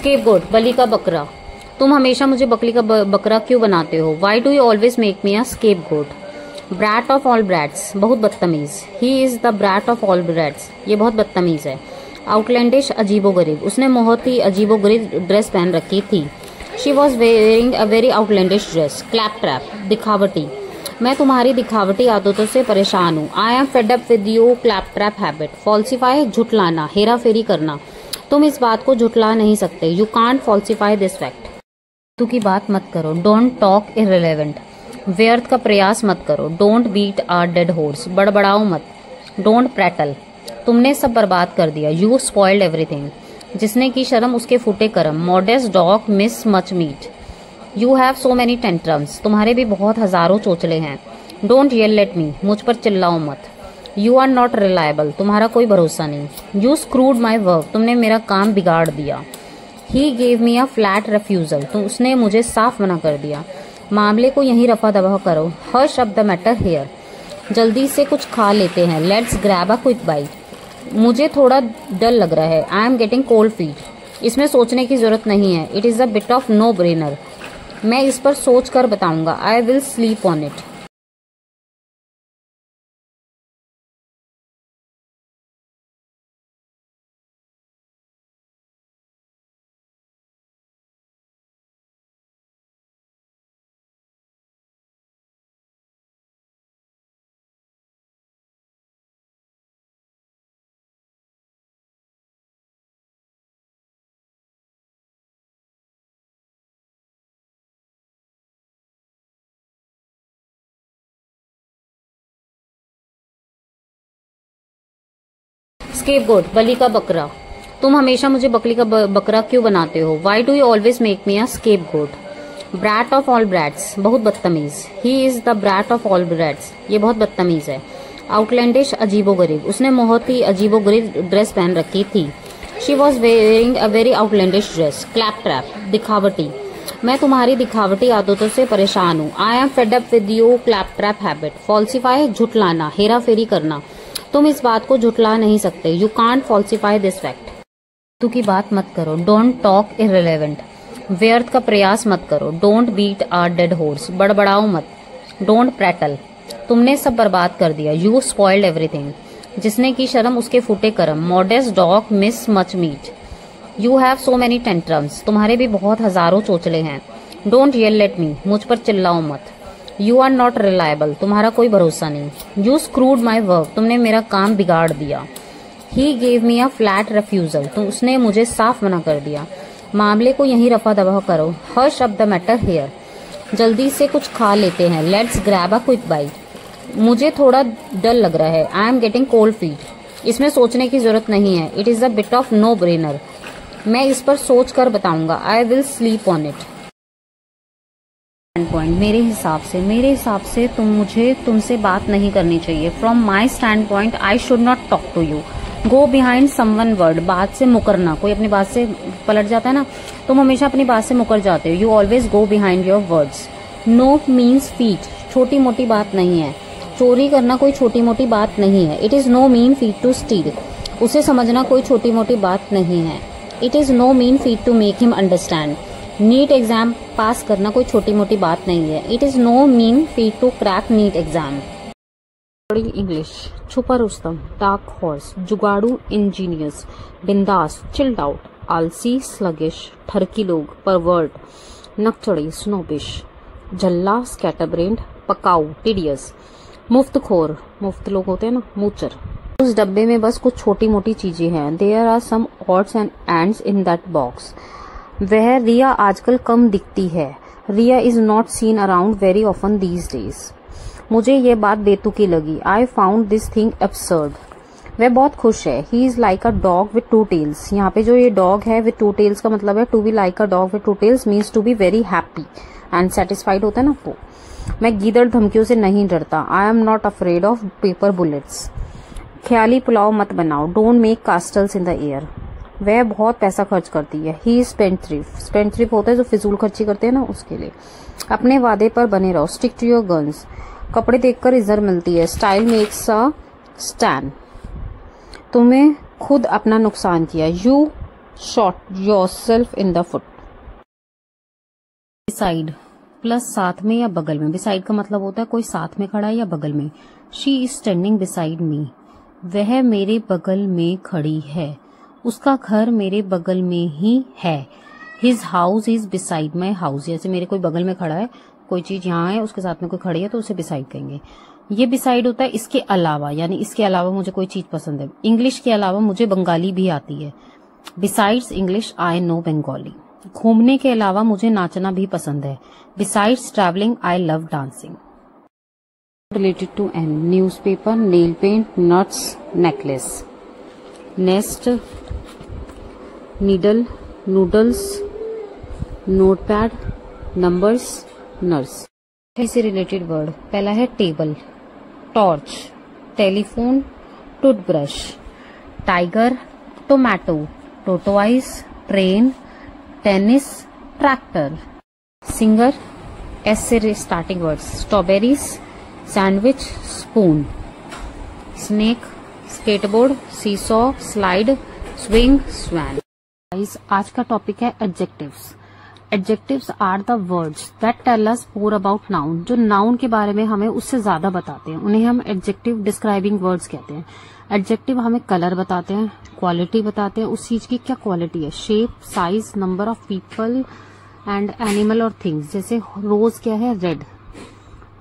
Scapegoat, बलि का बकरा। तुम हमेशा मुझे बकरी का बकरा क्यों बनाते हो? Why do you always make me a scapegoat? Brat of all brats, बहुत बदतमीज। He is the brat of all brats, ये बहुत बदतमीज है। आउटलैंडिश, अजीबोगरीब, उसने बहुत ही अजीबोगरीब ड्रेस पहन रखी थी। She was wearing a very outlandish dress. Claptrap, दिखावटी, मैं तुम्हारी दिखावटी आदतों से परेशान हूँ। I am fed up with you claptrap habit. Falsify, झुटलाना, हेरा फेरी करना, तुम इस बात को झुटला नहीं सकते। You can't falsify this fact. तू की बात मत करो। डोंट टॉक इररिलेवेंट, व्यर्थ का प्रयास मत करो। Don't beat our dead horse, बड़बड़ाओ मत। डोंट प्रैटल, तुमने सब बर्बाद कर दिया। यू स्पॉइल्ड एवरीथिंग, जिसने की शर्म उसके फूटे कर्म। Modest dog miss much meet. You have so many tantrums, तुम्हारे भी बहुत हजारों चोचले हैं। डोंट येल एट मी, मुझ पर चिल्लाओ मत। यू आर नॉट रिलायबल, तुम्हारा कोई भरोसा नहीं। यू स्क्रूड माई वर्क, तुमने मेरा काम बिगाड़ दिया। He gave me a flat रेफ्यूजल, तो उसने मुझे साफ मना कर दिया। मामले को यहीं रफा दफा करो। Hush up the matter here, जल्दी से कुछ खा लेते हैं। Let's grab a quick bite. मुझे थोड़ा डर लग रहा है। I am getting cold feet, इसमें सोचने की जरूरत नहीं है। It is a bit of no brainer, मैं इस पर सोच कर बताऊंगा। I will sleep on it. Scapegoat, बलि का बकरा। तुम हमेशा मुझे बकरी का बकरा क्यों बनाते हो? Why do you always make me a scapegoat? Brat of all brats, बहुत बदतमीज। He is the brat of all brats, ये बहुत बदतमीज है। आउटलैंडिश, अजीबोगरीब, उसने बहुत ही अजीबोगरीब ड्रेस पहन रखी थी। She was wearing a very outlandish dress. Claptrap, दिखावटी, मैं तुम्हारी दिखावटी आदतों से परेशान हूँ। I am fed up with you claptrap habit. Falsify, झुटलाना, हेरा फेरी करना, तुम इस बात को झुटला नहीं सकते। You can't falsify this fact. तू की बात मत करो। डोंट टॉक इररिलेवेंट, व्यर्थ का प्रयास मत करो। Don't beat our dead horse, बड़बड़ाओ मत। डोंट प्रैटल, तुमने सब बर्बाद कर दिया। यू स्पॉइल्ड एवरीथिंग, जिसने की शर्म उसके फूटे कर्म। Modest dog miss much meet. You have so many tantrums, तुम्हारे भी बहुत हजारों चोचले हैं। डोंट येल एट मी, मुझ पर चिल्लाओ मत। यू आर नॉट रिलायबल, तुम्हारा कोई भरोसा नहीं। यू स्क्रूड माई वर्क, तुमने मेरा काम बिगाड़ दिया। He gave me a flat रेफ्यूजल, तो उसने मुझे साफ मना कर दिया। मामले को यहीं रफा दफा करो। Hush up the matter here, जल्दी से कुछ खा लेते हैं। Let's grab a quick bite. मुझे थोड़ा डर लग रहा है। I am getting cold feet, इसमें सोचने की जरूरत नहीं है। It is a bit of no brainer, मैं इस पर सोच कर बताऊंगा। I will sleep on it. Point, मेरे हिसाब से तुमसे बात नहीं करनी चाहिए। From my standpoint I should not talk to you. Go behind someone word, बात से मुकरना, कोई अपनी बात से पलट जाता है ना, तुम हमेशा अपनी बात से मुकर जाते हो। You always go behind your words. No means feat, छोटी मोटी बात नहीं है। चोरी करना कोई छोटी मोटी बात नहीं है। It is no mean feat to steal, उसे समझना कोई छोटी मोटी बात नहीं है। It is no mean feat to make him understand, NEET exam pass करना कोई छोटी मोटी बात नहीं है। It is no mean feat to crack NEET exam. English, छुपा रुस्तम, डार्क हॉर्स, जुगाड़ू इंजीनियर्स, बिंदास, चिल्ड आउट, आलसी, स्लगिश, ठरकी लोग, परवर्ट, नकचड़ी, स्नोबिश, झल्ला, स्कैटरब्रेन्ड, पकाऊ, टिडियस, मुफ्तखोर, मुफ्त लोग होते हैं ना, मूचर। उस डब्बे में बस कुछ छोटी मोटी चीजें हैं। There are some odds and ends in that box. वह रिया आजकल कम दिखती है। Riya is not seen around very often these days. मुझे ये बात बेतुकी लगी। I found this thing absurd. वह बहुत खुश है। He is like a dog with two tails. यहाँ पे जो ये डॉग है विथ टू टेल्स का मतलब है to be like a dog with two tails means to be very happy and satisfied होता है ना वो। मैं गीदड़ धमकियों से नहीं डरता। I am not afraid of paper bullets. ख्याली पुलाव मत बनाओ। Don't make castles in the air. वह बहुत पैसा खर्च करती है। He is spendthrift. स्पेंडथ्रिफ्ट होता है जो फिजूल खर्ची करते हैं ना, उसके लिए। अपने वादे पर बने रहो। Stick to your guns. कपड़े देखकर इज्जत मिलती है। Style makes a stand. तुम्हें खुद अपना नुकसान किया। You shot yourself in the foot. Beside plus साथ में या बगल में। बिसाइड का मतलब होता है कोई साथ में खड़ा है या बगल में। She is standing beside me, वह मेरे बगल में खड़ी है। उसका घर मेरे बगल में ही है। His house is beside my house. जैसे मेरे कोई बगल में खड़ा है, कोई चीज यहाँ है, उसके साथ में कोई खड़ी है तो उसे बिसाइड कहेंगे। ये बिसाइड होता है इसके अलावा, यानी इसके अलावा मुझे कोई चीज पसंद है। इंग्लिश के अलावा मुझे बंगाली भी आती है। Besides English I know Bengali. घूमने के अलावा मुझे नाचना भी पसंद है। Besides travelling I love dancing. Related to N, newspaper, nail paint, nuts, necklace. Nest, needle, noodles, notepad, numbers, nurse. से रिलेटेड वर्ड पहला है table, torch, telephone, toothbrush, tiger, tomato, tortoise, train, tennis, tractor. Singer, S से starting words, strawberries, sandwich, spoon. Snake, skateboard, seesaw, slide, swing, swan. आज का topic है adjectives. Adjectives are the words that tell us more about noun. जो noun के बारे में हमें उससे ज्यादा बताते हैं, उन्हें हम एडजेक्टिव डिस्क्राइबिंग वर्ड्स कहते हैं। एडजेक्टिव हमें कलर बताते हैं, क्वालिटी बताते हैं, उस चीज की क्या क्वालिटी है, shape, size, number of people and animal और थिंग्स। जैसे रोज क्या है, रेड।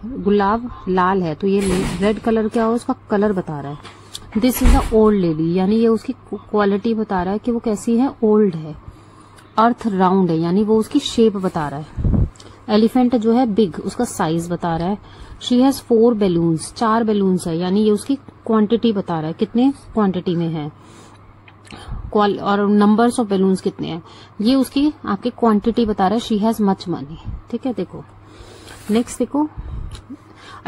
गुलाब लाल है तो ये रेड कलर क्या हो, उसका कलर बता रहा है। This is a old lady, यानी ये उसकी क्वालिटी बता रहा है कि वो कैसी है, ओल्ड है। अर्थ राउंड है, यानी वो उसकी शेप बता रहा है। एलिफेंट जो है बिग, उसका साइज बता रहा है। शी हैज 4 बैलून्स, 4 बैलून्स है, यानी ये उसकी क्वांटिटी बता रहा है, कितने क्वांटिटी में है। और नंबर्स ऑफ बैलून्स कितने हैं, ये उसकी आपकी क्वांटिटी बता रहा है। She has much money. ठीक है, देखो नेक्स्ट देखो,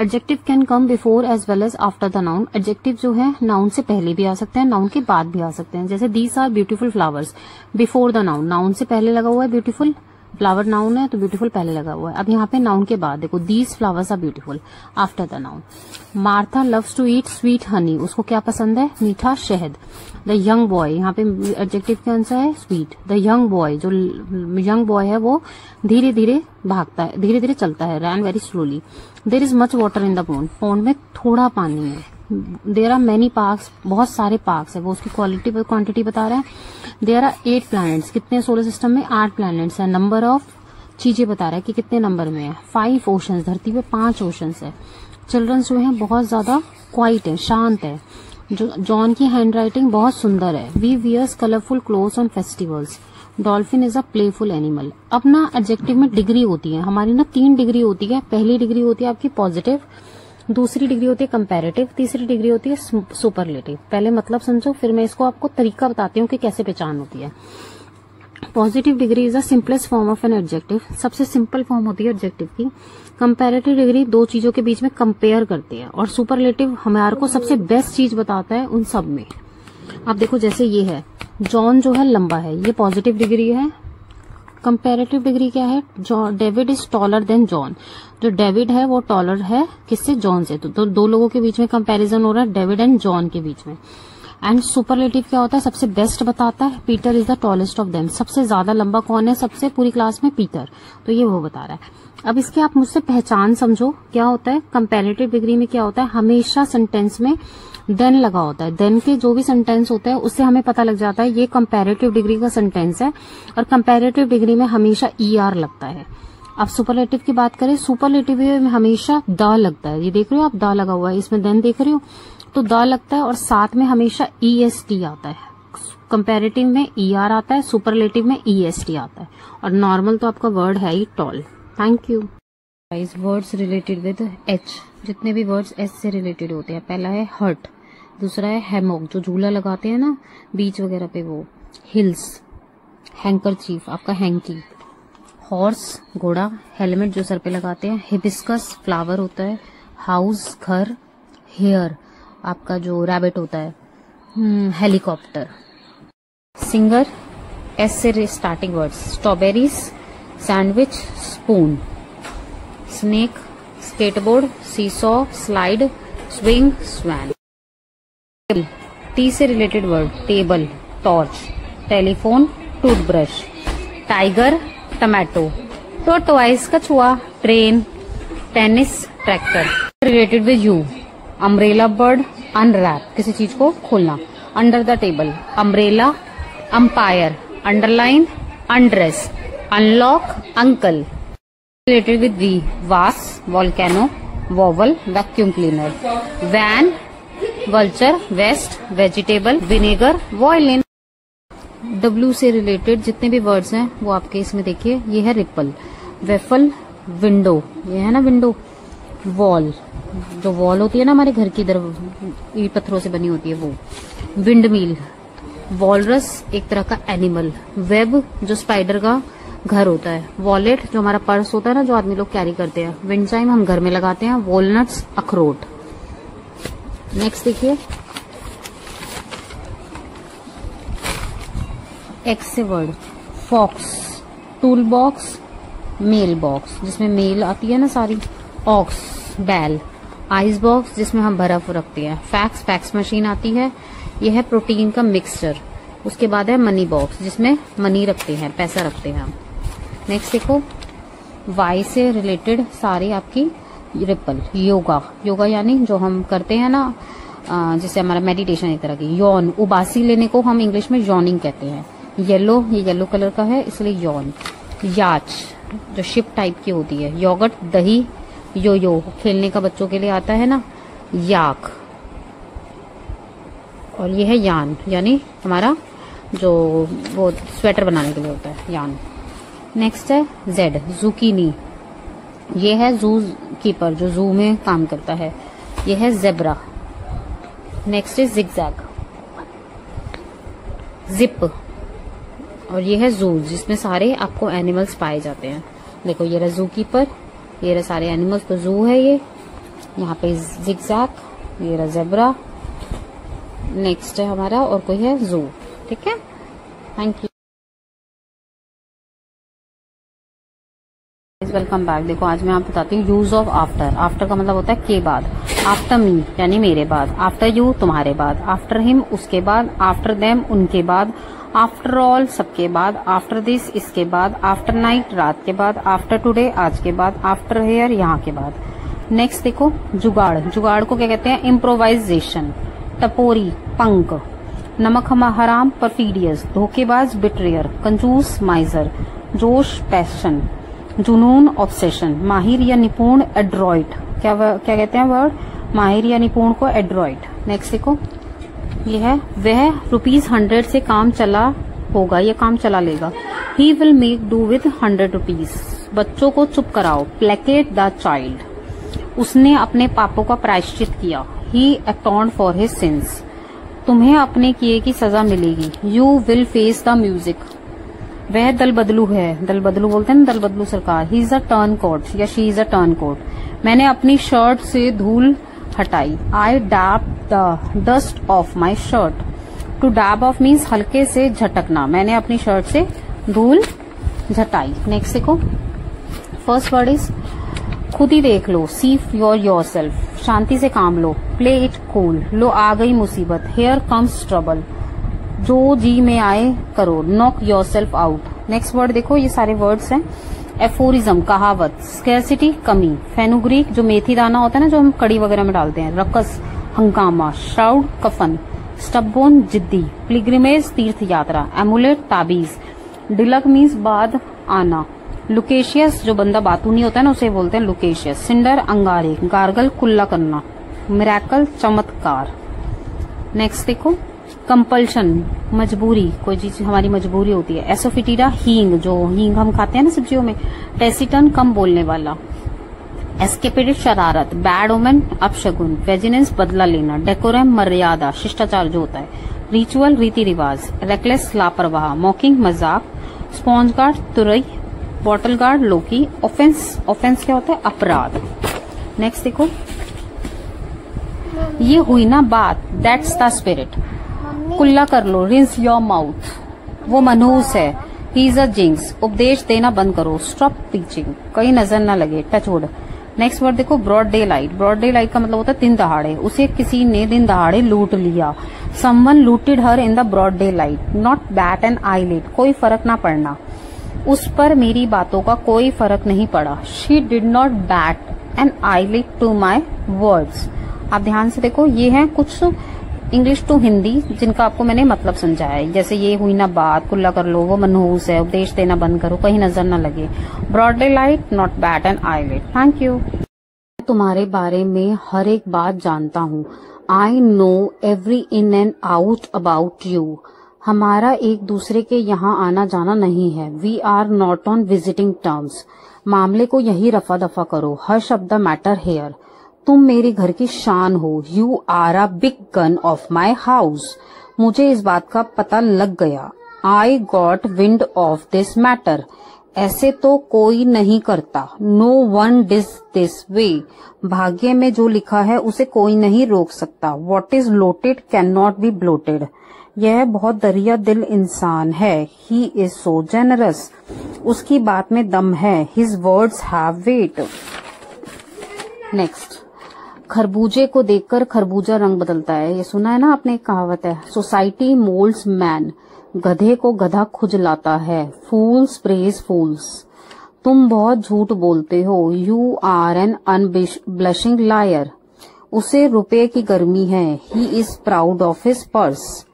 adjective can come before as well as after the noun. Adjective जो है नाउन से पहले भी आ सकते हैं, नाउन के बाद भी आ सकते हैं। जैसे these are beautiful flowers, before the noun, noun से पहले लगा हुआ है ब्यूटीफुल, फ्लावर नाउन है तो ब्यूटीफुल पहले लगा हुआ है। अब यहाँ पे नाउन के बाद देखो, these flowers are beautiful after the noun. Martha loves to eat sweet honey, उसको क्या पसंद है, मीठा शहद। द यंग बॉय, यहाँ पे एडजेक्टिव का आंसर है स्वीट। द यंग बॉय, जो यंग बॉय है वो धीरे धीरे भागता है, धीरे धीरे चलता है, रैन very slowly. There is much water in the pond, pond में थोड़ा पानी है। देर आर मेनी पार्क्स, बहुत सारे पार्क्स है, वो उसकी क्वांटिटी बता रहा है। देर आर 8 प्लैनेट्स, कितने सोलर सिस्टम में, 8 प्लैनेट्स है। नंबर ऑफ चीजें बता रहा है कि कितने नंबर में है। 5 ओशंस, धरती पे 5 ओशंस है। चिल्ड्रंस जो है बहुत ज्यादा क्वाइट है, शांत है। जॉन की हैंड राइटिंग बहुत सुंदर है। We wears colourful clothes on festivals. Dolphin is a playful animal. अब ना एडजेक्टिव में डिग्री होती है हमारी, ना 3 डिग्री होती है। पहली डिग्री होती है आपकी पॉजिटिव, दूसरी डिग्री होती है कंपैरेटिव, तीसरी डिग्री होती है सुपरलेटिव। पहले मतलब समझो, फिर मैं इसको आपको तरीका बताती हूँ कि कैसे पहचान होती है। Positive degree is the simplest form of an adjective, सबसे सिंपल फॉर्म होती है एडजेक्टिव की। कंपैरेटिव डिग्री 2 चीजों के बीच में कंपेयर करते हैं, और सुपरलेटिव हमारे को सबसे बेस्ट चीज बताता है उन सब में। अब देखो जैसे ये है, जॉन जो है लंबा है, ये पॉजिटिव डिग्री है। कंपैरेटिव डिग्री क्या है, David is taller than John. जो डेविड है वो टॉलर है किससे, जॉन से। तो 2 लोगों के बीच में कंपैरिजन हो रहा है, डेविड एंड जॉन के बीच में। एंड सुपरलेटिव क्या होता है, सबसे बेस्ट बताता है। Peter is the tallest of them, सबसे ज्यादा लंबा कौन है सबसे पूरी क्लास में, पीटर। तो ये वो बता रहा है। अब इसके आप मुझसे पहचान समझो क्या होता है। कंपैरेटिव डिग्री में क्या होता है, हमेशा सेंटेंस में देन लगा होता है। देन के जो भी सेंटेंस होता है उससे हमें पता लग जाता है ये कंपैरेटिव डिग्री का सेंटेंस है, और कंपैरेटिव डिग्री में हमेशा ER लगता है। अब सुपरलेटिव की बात करें, सुपरलेटिव में हमेशा द लगता है। ये देख रहे हो आप, द लगा हुआ है, इसमें देन देख रहे हो तो द लगता है, और साथ में हमेशा EST आता है। कंपैरेटिव में ER आता है, सुपरलेटिव में EST आता है, और नॉर्मल तो आपका वर्ड है he tall. Thank you. Words related with H, जितने भी वर्ड्स H से रिलेटेड होते हैं, पहला है हर्ट, दूसरा है हैमॉक, जो झूला लगाते हैं ना बीच वगैरह पे वो, हिल्स, हैंकरचीफ आपका हैंकी, हॉर्स घोड़ा, हेलमेट जो सर पे लगाते हैं, हिबिस्कस फ्लावर होता है, हाउस घर, हेयर आपका जो रैबिट होता है, हेलीकॉप्टर। सिंगर S से starting words, strawberries, sandwich, spoon. Snake, skateboard, seesaw, slide, swing, swan. T से related word, table, torch, telephone, toothbrush, tiger, tomato, tortoise, कछुआ, train, tennis, tractor. Related with U, umbrella bird, unwrap किसी चीज को खोलना, under the table, umbrella, umpire, underline, undress, unlock, uncle. Related with V, vase, volcano, vowel, vacuum cleaner, van, vulture, vest, vegetable, vinegar, violin. W से related जितने भी words हैं वो आपके इसमें देखिए। ये है रिपल, वेफल, विंडो, ये है ना विंडो, वॉल, जो वॉल होती है ना हमारे घर की इधर ईंट पत्थरों से बनी होती है वो, विंड मिल, वॉलरस एक तरह का एनिमल, वेब जो स्पाइडर का घर होता है, वॉलेट जो हमारा पर्स होता है ना जो आदमी लोग कैरी करते हैं, विंड चाइम हम घर में लगाते हैं, वॉलनट्स अखरोट। नेक्स्ट देखिए एक्स से word, fox, tool box, mail box जिसमें मेल आती है ना सारी, ऑक्स, बैल, आइस बॉक्स जिसमें हम बर्फ रखते हैं, फैक्स, फैक्स मशीन आती है, यह है प्रोटीन का मिक्सचर। उसके बाद है मनी बॉक्स जिसमें मनी रखते हैं, पैसा रखते हैं हम। नेक्स्ट देखो वाई से रिलेटेड सारे आपकी रिपल, योगा, योगा यानी जो हम करते हैं ना जिससे हमारा मेडिटेशन एक तरह की, यौन, उबासी लेने को हम इंग्लिश में यॉनिंग कहते हैं, येलो, ये येलो कलर का है इसलिए यौन, याच जो शिप टाइप की होती है, योगर्ट, दही, यो यो खेलने का बच्चों के लिए आता है ना, याक, और ये है यान यानी हमारा जो वो स्वेटर बनाने के लिए होता है, यान। नेक्स्ट है जेड, जुकीनी, ये है जू कीपर जो जू में काम करता है, ये है जेब्रा। नेक्स्ट है जिगजैग, जिप, और ये है जू जिसमें सारे आपको एनिमल्स पाए जाते हैं। देखो ये रहा जू कीपर, ये रहा सारे एनिमल्स, तो जू है ये, यहाँ पे जिगजैग, ये रहा जेब्रा। नेक्स्ट है हमारा और कोई है जू। ठीक है, थैंक यू, वेलकम बैक। देखो आज मैं आपको बताती हूँ यूज ऑफ आफ्टर। आफ्टर का मतलब होता है के बाद, आफ्टर मी यानी मेरे बाद, आफ्टर यू तुम्हारे बाद, आफ्टर हिम उसके बाद, आफ्टर देम उनके बाद, आफ्टर ऑल सबके बाद, आफ्टर दिस इसके बाद, आफ्टर नाइट रात के बाद, आफ्टर टुडे आज के बाद, आफ्टर हेयर यहाँ के बाद। नेक्स्ट देखो जुगाड़, जुगाड़ को क्या कहते हैं, इम्प्रोवाइजेशन। टपोरी, पंक। नमक हराम, परफीडियस, धोखेबाज, बिट्रेयर, कंजूस, माइजर, जोश, पैशन, जुनून, ऑब्सेशन, माहिर या निपुण, एड्रॉइट। क्या कहते हैं वर्ड, माहिर या निपुण को एड्रॉइट। नेक्स्ट देखो ये है वह ₹100 से काम चला होगा, ये काम चला लेगा। He will make do with ₹100। बच्चों को चुप कराओ, प्लेकेट द चाइल्ड। उसने अपने पापों का प्रायश्चित किया, ही अटोन्ड फॉर हिज सिंस। तुम्हें अपने किए की सजा मिलेगी, you will face the music. वह दल बदलू है, दल बदलू बोलते हैं ना, दल बदलू सरकार। He is a turncoat या she is a turncoat. मैंने अपनी शर्ट से धूल हटाई, I dab the dust off my shirt. To dab off means हल्के से झटकना, मैंने अपनी शर्ट से धूल झटाई। नेक्स्ट देखो फर्स्ट वर्ड इज खुद ही देख लो, सी योर सेल्फ। शांति से काम लो, प्ले इट कूल। लो आ गई मुसीबत, हेयर कम्स ट्रबल। जो जी में आए करो, knock your self out. Next word देखो, ये सारे वर्ड्स हैं। एफोरिज्म कहावत, स्कैरसिटी कमी, फेनुग्रीक जो मेथी दाना होता है ना जो हम कड़ी वगैरह में डालते हैं, रकस हंगामा, श्राउड कफन, स्टबबोन जिद्दी, पिलग्रिमेज तीर्थ यात्रा, एमुलेट ताबीज, डिलक मीन्स बाद आना, लुकेशियस जो बंदा बातूनी होता है ना उसे बोलते हैं लुकेशियस, सिंडर अंगारे, गार्गल कुल्ला करना, मिरेकल चमत्कार। नेक्स्ट देखो कंपल्शन मजबूरी, कोई चीज हमारी मजबूरी होती है। एसोफिटीडा हींग, जो हींग हम खाते हैं ना सब्जियों में। टेसिटन कम बोलने वाला। एस्केपिड शरारत, बैड ओमेन अपशगुन, वेजिनेंस बदला लेना, डेकोरम मर्यादा शिष्टाचार जो होता है, रिचुअल रीति रिवाज, रेकलेस लापरवाह, मॉकिंग मजाक, स्पॉन्ज गार्ड तुरई, बॉटल गार्ड लोकी, ऑफेंस, ऑफेंस क्या होता है अपराध। नेक्स्ट देखो ये हुई ना बात, दैट्स द स्पिरिट। कुल्ला कर लो, रिंस योर माउथ। वो मनहूस है, ही इज अ जिंक्स। उपदेश देना बंद करो, स्टॉप टीचिंग। कहीं नजर न लगे, टचवुड। नेक्स्ट वर्ड देखो, broad daylight. Broad daylight का मतलब होता है दिन दहाड़े। उसे किसी ने दिन दहाड़े लूट लिया। Someone looted her in the broad daylight, not bat an eyelid, कोई फर्क ना पड़ना। उस पर मेरी बातों का कोई फर्क नहीं पड़ा। She did not bat an eyelid to my words. आप ध्यान से देखो, ये है कुछ इंग्लिश टू हिंदी जिनका आपको मैंने मतलब समझाया है। जैसे ये हुई ना बात, कुल्ला कर लो, वो मनहूस है, उपदेश देना बंद करो, कहीं नजर न लगे। Broad daylight, not bat an eyelid. Thank you. तुम्हारे बारे में हर एक बात जानता हूँ। I know every in and out about you. हमारा एक दूसरे के यहाँ आना जाना नहीं है। We are not on visiting terms. मामले को यही रफा दफा करो। Hush off the matter here. तुम मेरे घर की शान हो। You are a big gun of my house. मुझे इस बात का पता लग गया। I got wind of this matter. ऐसे तो कोई नहीं करता। No one does this way. भाग्य में जो लिखा है उसे कोई नहीं रोक सकता। What is looted can not be blotted. यह बहुत दरिया दिल इंसान है। He is so generous. उसकी बात में दम है। His words have weight. Next, खरबूजे को देखकर खरबूजा रंग बदलता है। ये सुना है ना आपने, एक कहावत है। Society moulds man. गधे को गधा खुजलाता है। Fools praise fools. तुम बहुत झूठ बोलते हो। You are an unblushing liar. उसे रुपए की गर्मी है। He is proud of his purse.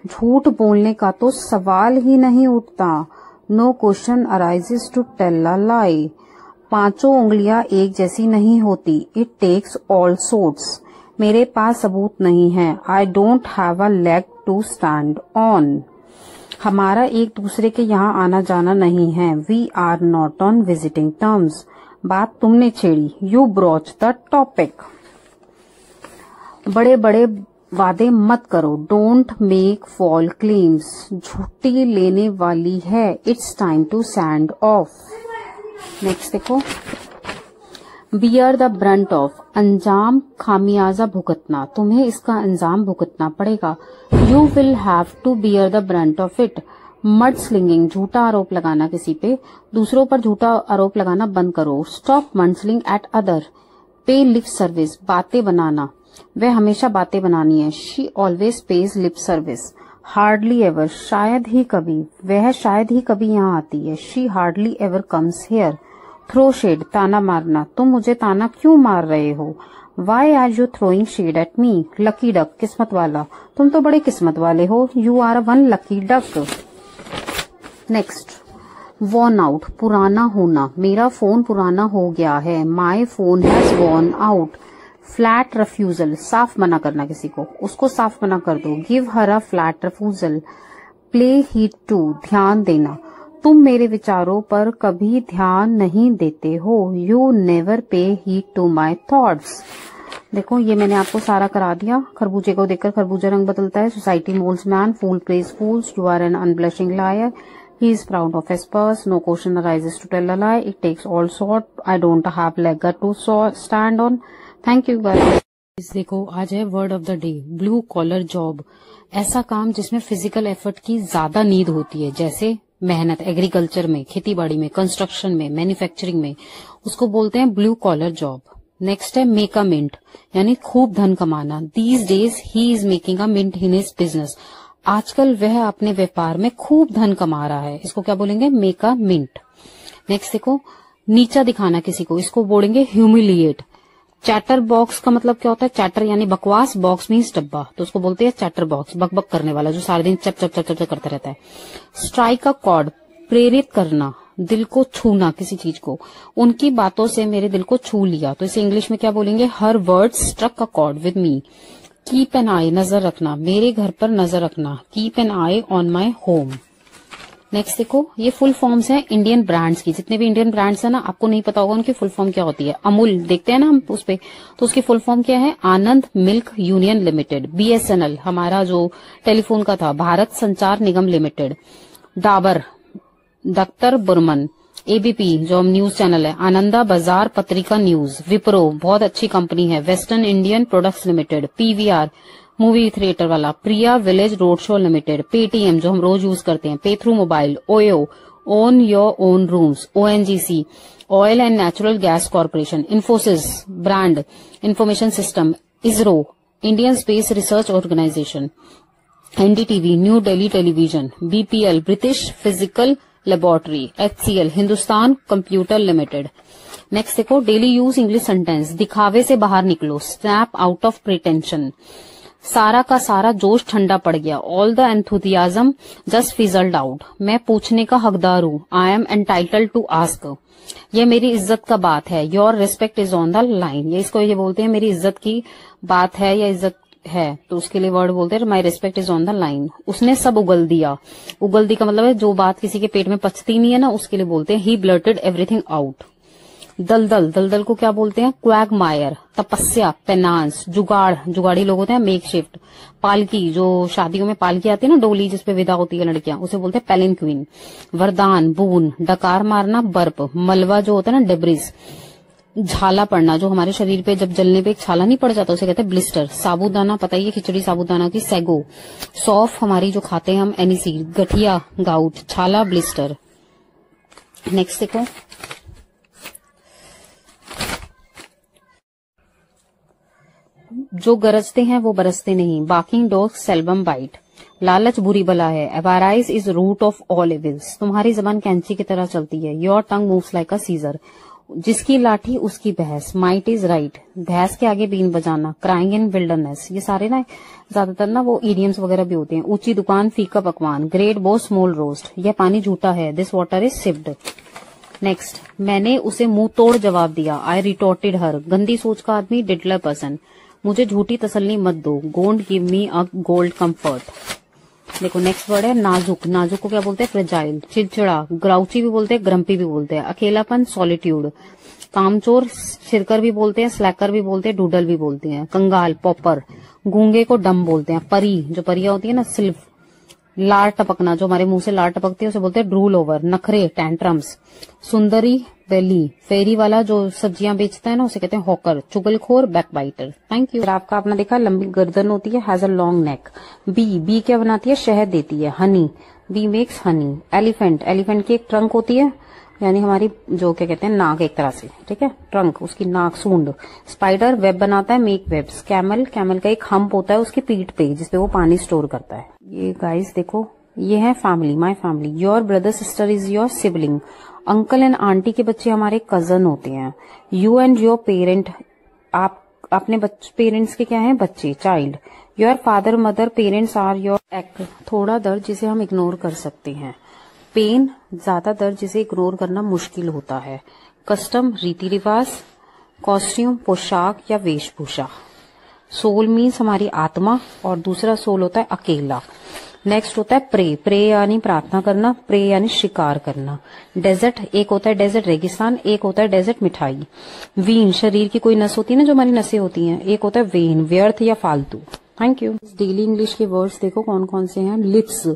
झूठ बोलने का तो सवाल ही नहीं उठता। No question arises to tell a lie. पांचों उंगलियां एक जैसी नहीं होती। It takes all sorts. मेरे पास सबूत नहीं है। I don't have a leg to stand on. हमारा एक दूसरे के यहाँ आना जाना नहीं है। We are not on visiting terms. बात तुमने छेड़ी। You broach the topic. बड़े बड़े वादे मत करो। Don't make false claims. झूठी लेने वाली है। It's time to send off. Next देखो, बियर द ब्रंट ऑफ। अंजाम खामियाजा भुगतना। तुम्हें इसका अंजाम भुगतना पड़ेगा। You will have to bear the brunt of it. Mud slinging. झूठा आरोप लगाना किसी पे। दूसरों पर झूठा आरोप लगाना बंद करो। Stop mudslinging at other. Pay lip service. बातें बनाना। वह हमेशा बातें बनानी है। She always pays lip service. Hardly ever. शायद ही कभी। वह शायद ही कभी यहाँ आती है। She hardly ever comes here. Throw shade. ताना मारना। तुम मुझे ताना क्यों मार रहे हो। Why are you throwing shade at me. Lucky duck. किस्मत वाला। तुम तो बड़े किस्मत वाले हो। You are one lucky duck. Next, worn out. पुराना होना। मेरा फोन पुराना हो गया है। My phone has worn out. Flat refusal. साफ मना करना किसी को। उसको साफ मना कर दो। Give her a flat refusal. Play heed to. ध्यान देना। तुम मेरे विचारों पर कभी ध्यान नहीं देते हो। यू नेवर पे हीट टू माई थॉट्स। देखो, ये मैंने आपको सारा करा दिया। खरबूजे को देखकर खरबूजा रंग बदलता है। Society moulds man. Fool praise fools. You are an unblushing liar. He is proud of his purse. No question arises to tell a lie. It takes all sort. I don't have leg to stand on. Thank you guys. देखो, आज है word of the day, blue collar job. ऐसा काम जिसमें physical effort की ज्यादा need होती है, जैसे मेहनत एग्रीकल्चर में, खेती बाड़ी में, कंस्ट्रक्शन में, मैन्युफैक्चरिंग में, उसको बोलते हैं ब्लू कॉलर जॉब। नेक्स्ट है मेक अ मिंट, यानी खूब धन कमाना। These days he is making a mint in his business. आजकल वह अपने व्यापार में खूब धन कमा रहा है। इसको क्या बोलेंगे, मेक अ मिंट। नेक्स्ट देखो, नीचा दिखाना किसी को, इसको बोलेंगे ह्यूमिलिएट। चैटर बॉक्स का मतलब क्या होता है, चैटर यानी बकवास, बॉक्स मीन्स डब्बा, तो उसको बोलते हैं चैटर बॉक्स, बकबक करने वाला जो सारा दिन चप चप चप चप करता रहता है। स्ट्राइक अ कॉर्ड, प्रेरित करना, दिल को छूना किसी चीज को। उनकी बातों से मेरे दिल को छू लिया, तो इसे इंग्लिश में क्या बोलेंगे, हर word struck a chord with me. Keep an eye, नजर रखना, मेरे घर पर नजर रखना। Keep an eye on my home. Next देखो, ये फुल फॉर्म्स हैं इंडियन ब्रांड्स की। जितने भी इंडियन ब्रांड्स है ना, आपको नहीं पता होगा उनकी फुल फॉर्म क्या होती है। अमूल देखते हैं ना हम उस पे, तो उसकी फुल फॉर्म क्या है, आनंद मिल्क यूनियन लिमिटेड। BSNL हमारा जो टेलीफोन का था, भारत संचार निगम लिमिटेड। डाबर, दख्तर बुरमन। ABP जो हम न्यूज चैनल है, आनंदा बाजार पत्रिका न्यूज। विप्रो बहुत अच्छी कंपनी है। Western Indian products limited. PVR movie theatre वाला। Priya village road show limited. Paytm जो हम रोज यूज करते हैं। Pay through mobile. OYO own your own rooms. ONGC, Oil and Natural Gas Corporation. Infosys, brand, information system. ISRO, Indian Space Research Organization. NDTV, New Delhi Television. BPL, British Physical Laboratory. HCL, Hindustan Computer Limited. Next देखो, daily use English sentence. दिखावे से बाहर निकलो, snap out of pretension. सारा का सारा जोश ठंडा पड़ गया. All the enthusiasm just fizzled out. मैं पूछने का हकदार हूँ. I am entitled to ask. ये मेरी इज्जत का बात है. Your respect is on the line. ये इसको ये बोलते हैं मेरी इज्जत की बात है या इज्जत है, तो उसके लिए वर्ड बोलते हैं my respect is on the line. उसने सब उगल दिया. उगल दी का मतलब है जो बात किसी के पेट में पचती नहीं है ना, उसके लिए बोलते हैं ही ब्लर्टेड एवरीथिंग आउट. दलदल, दलदल को क्या बोलते हैं? क्वैगमायर. तपस्या, पेनांस. जुगाड़, जुगाड़ी लोग होते हैं. Make shift. पालकी, जो शादियों में पालकी आती है ना, डोली जिसपे विदा होती है लड़कियां, उसे बोलते हैं पैलिंक्विन. वरदान, बून. डकार मारना, बर्प. मलबा जो होता है ना, डेब्रिस. झाला पड़ना, जो हमारे शरीर पे जब जलने पे एक छाला नहीं पड़ जाता, उसे कहते हैं ब्लिस्टर. साबूदाना, पता ही है खिचड़ी साबूदाना की. सैगो. सौफ हमारी जो खाते हैं हम, एनीसीड. गठिया, गाउट. छाला, ब्लिस्टर. नेक्स्ट देखो, जो गरजते हैं वो बरसते नहीं. Barking dog seldom bite. लालच बुरी बला है. Avarice is root of all evils. तुम्हारी जबान कैंची की तरह चलती है. Your tongue moves like a scissor. जिसकी लाठी उसकी भैंस. Might is right. भैंस के आगे बीन बजाना. Crying in wilderness. ये सारे ना ज्यादातर ना वो इडियम्स वगैरह भी होते हैं. ऊंची दुकान, फीका पकवान. ग्रेट बो, स्मॉल रोस्ट. यह पानी झूठा है. This water is sipped. Next, मैंने उसे मुंह तोड़ जवाब दिया. आई रिटोर्टेड हर. गंदी सोच का आदमी, डिडलर पर्सन. मुझे झूठी तसल्ली मत दो. गोंट give me a gold comfort. देखो नेक्स्ट वर्ड है नाजुक. नाजुक को क्या बोलते हैं? फ्रेजाइल. चिड़चिड़ा, ग्राउची भी बोलते हैं, ग्रम्पी भी बोलते हैं. अकेलापन, सॉलिट्यूड. कामचोर, सिरकर भी बोलते हैं, स्लैकर भी बोलते हैं, डूडल भी बोलते हैं. कंगाल, पॉपर. गूंगे को डम बोलते हैं. परी, जो परियां होती है ना, सिल्फ. लार टपकना, जो हमारे मुंह से लार टपकती है उसे बोलते हैं ड्रूल ओवर. नखरे, टैंट्रम्स. सुंदरी, बेली. फेरी वाला जो सब्जियां बेचता है ना, उसे कहते हैं हॉकर. चुगलखोर, बैकबाइटर. Thank you. आपका आपने देखा, लंबी गर्दन होती है, has a long neck. Bee क्या बनाती है? शहद देती है. Honey, bee makes honey. Elephant, elephant की एक ट्रंक होती है, यानी हमारी जो क्या कहते हैं नाक एक तरह से, ठीक है, ट्रंक, उसकी नाक, सूंड. स्पाइडर वेब बनाता है, मेक वेब्स. कैमल, कैमल का एक हम्प होता है उसकी पीठ पे जिसपे वो पानी स्टोर करता है. ये गाइस देखो, ये है family, my family. Your brother sister is your sibling. Uncle and aunty के बच्चे हमारे कजन होते हैं. यू एंड योर पेरेंट, आप अपने पेरेंट्स के क्या हैं? बच्चे, child. Your father mother parents are your act. थोड़ा दर्द जिसे हम इग्नोर कर सकते हैं. पेन, ज्यादा दर्द जिसे इग्नोर करना मुश्किल होता है. कस्टम, रीति रिवाज. कॉस्ट्यूम, पोशाक या वेशभूषा. सोल मीन्स हमारी आत्मा, और दूसरा सोल होता है अकेला. नेक्स्ट होता है प्रे. प्रे यानी प्रार्थना करना, प्रे यानी शिकार करना. डेजर्ट, एक होता है डेजर्ट रेगिस्तान, एक होता है डेजर्ट मिठाई. वीन, शरीर की कोई नस होती है ना, जो हमारी नसें होती हैं, एक होता है वेन, व्यर्थ या फालतू. Thank you. डेली इंग्लिश के वर्ड्स देखो कौन कौन से हैं. लिप्स,